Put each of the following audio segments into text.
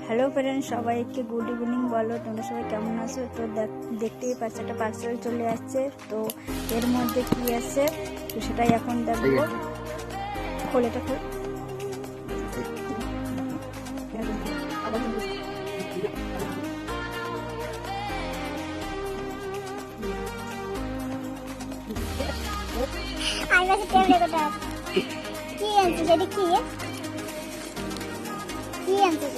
Hello friends, সবাইকে good evening. বলো তোমরা সবাই কেমন আছো? তো দেখতেই পাচ্ছ একটা পার্সেল চলে আসছে। তো এর মধ্যে কি আছে তো সেটাই এখন দেখবো। খোল, এটা খোল। আমি বাসে টেবিলে কোটা কি আনছিস? এটা কি কি আনছিস?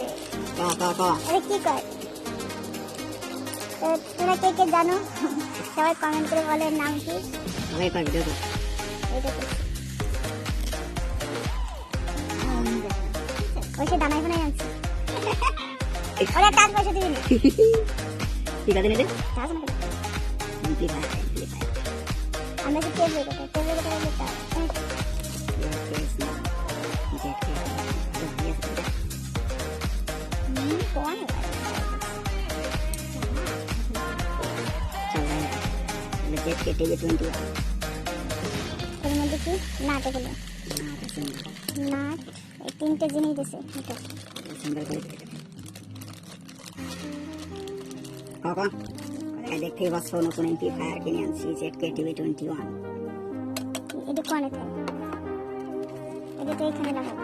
আরে কি কর? তোরা কে কে জানো? সবাই কমেন্ট করে বলে নাম কি? সবাই পারবে দেখো। এটা কি? ওই সে দানাই ফোনাই আনছি। ওরা টাকা পয়সা দিবি না। ঠিক আছে নিলে টাকা না। এমপ্লিফায়ার আমরা কি টেবিলে কোটা যেটা কোন ZK-TV21 এর মধ্যে কি নাট এগুলো? নাট এই তিনটে জিনিস দিছে। সুন্দর করে বাবা দেখতেই পাচ্ছ নতুন এমপ্লিফায়ার কিনে আনছি ZK-TV21। এটা কোনে থাকে? এটা তো এখানে লাগাবো।